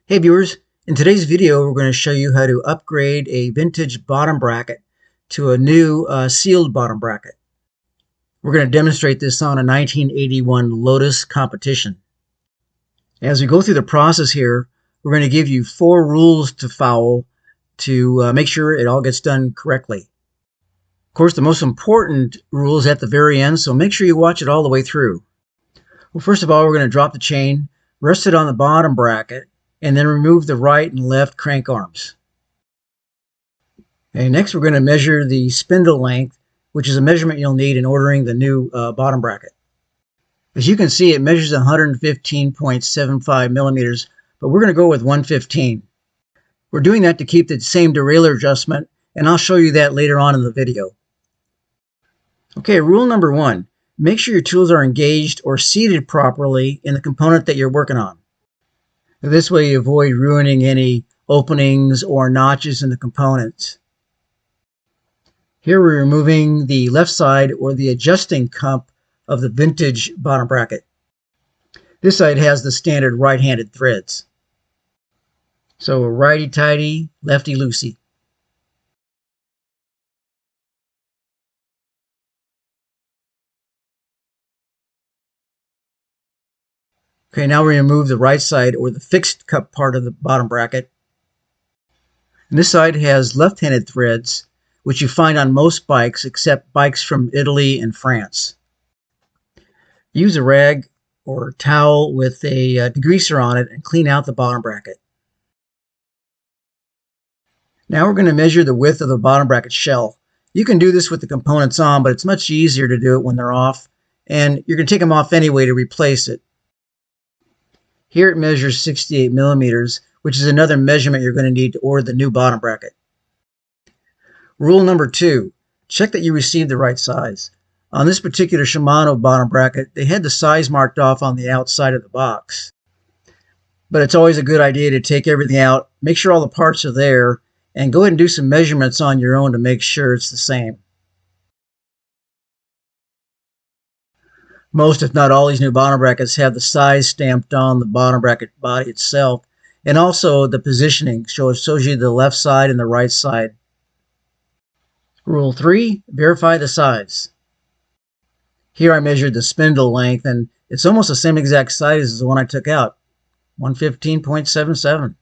Hey viewers, in today's video we're going to show you how to upgrade a vintage bottom bracket to a new sealed bottom bracket. We're going to demonstrate this on a 1981 Lotus competition. As we go through the process here, we're going to give you 4 rules to follow to make sure it all gets done correctly. Of course, the most important rule is at the very end, so make sure you watch it all the way through. Well, first of all, we're going to drop the chain, rest it on the bottom bracket, and then remove the right and left crank arms. Okay, next we're going to measure the spindle length, which is a measurement you'll need in ordering the new bottom bracket. As you can see, it measures 115.75 millimeters, but we're going to go with 115. We're doing that to keep the same derailleur adjustment, and I'll show you that later on in the video. Okay, rule number 1, make sure your tools are engaged or seated properly in the component that you're working on. This way you avoid ruining any openings or notches in the components. Here we're removing the left side or the adjusting cup of the vintage bottom bracket. This side has the standard right-handed threads. So righty-tighty, lefty-loosey. Okay, now we remove the right side or the fixed cup part of the bottom bracket. And this side has left-handed threads, which you find on most bikes except bikes from Italy and France. Use a rag or towel with a degreaser on it and clean out the bottom bracket. Now we're going to measure the width of the bottom bracket shell. You can do this with the components on, but it's much easier to do it when they're off, and you're going to take them off anyway to replace it. Here it measures 68 millimeters, which is another measurement you're going to need to order the new bottom bracket. Rule number 2, check that you received the right size. On this particular Shimano bottom bracket, they had the size marked off on the outside of the box. But it's always a good idea to take everything out, make sure all the parts are there, and go ahead and do some measurements on your own to make sure it's the same. Most, if not all, these new bottom brackets have the size stamped on the bottom bracket body itself, and also the positioning shows you the left side and the right side. Rule 3, verify the size. Here I measured the spindle length, and it's almost the same exact size as the one I took out, 115.77.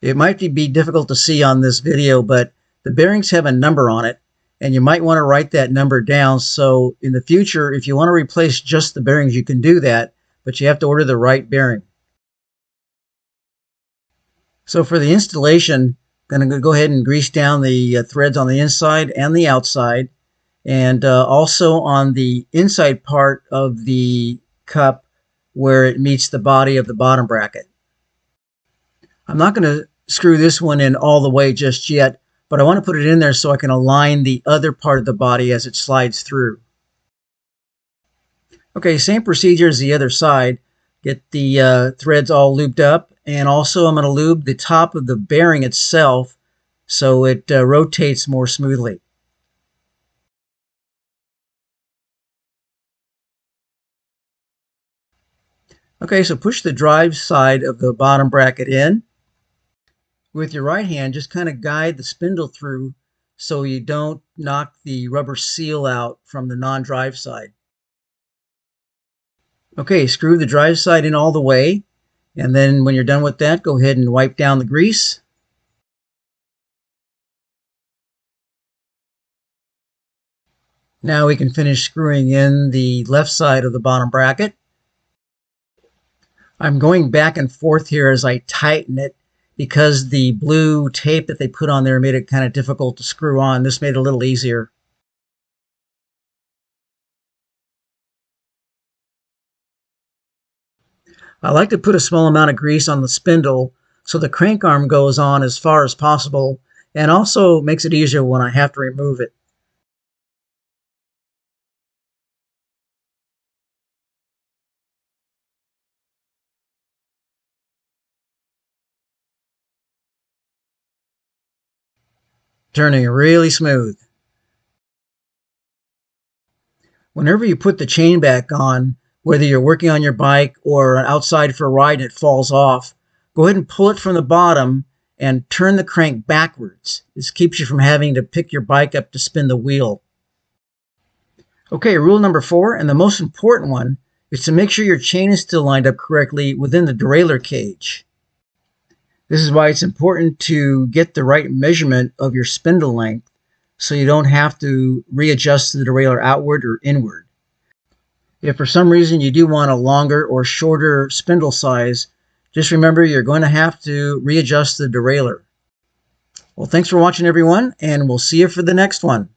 It might be difficult to see on this video, but the bearings have a number on it, and you might want to write that number down, so in the future, if you want to replace just the bearings, you can do that, but you have to order the right bearing. So for the installation, I'm going to go ahead and grease down the threads on the inside and the outside, and also on the inside part of the cup where it meets the body of the bottom bracket. I'm not going to screw this one in all the way just yet, but I want to put it in there so I can align the other part of the body as it slides through. Okay, same procedure as the other side. Get the threads all looped up, and also I'm going to lube the top of the bearing itself so it rotates more smoothly. Okay, so push the drive side of the bottom bracket in. With your right hand, just kind of guide the spindle through so you don't knock the rubber seal out from the non-drive side. Okay, screw the drive side in all the way, and then when you're done with that, go ahead and wipe down the grease. Now we can finish screwing in the left side of the bottom bracket. I'm going back and forth here as I tighten it because the blue tape that they put on there made it kind of difficult to screw on. This made it a little easier. I like to put a small amount of grease on the spindle so the crank arm goes on as far as possible, and also makes it easier when I have to remove it. Turning really smooth. Whenever you put the chain back on, Whether you're working on your bike or outside for a ride and it falls off, go ahead and pull it from the bottom and turn the crank backwards. This keeps you from having to pick your bike up to spin the wheel. Okay, rule number 4, and the most important one, is to make sure your chain is still lined up correctly within the derailleur cage. This is why it's important to get the right measurement of your spindle length so you don't have to readjust the derailleur outward or inward. If for some reason you do want a longer or shorter spindle size, just remember you're going to have to readjust the derailleur. Well, thanks for watching, everyone, and we'll see you for the next one.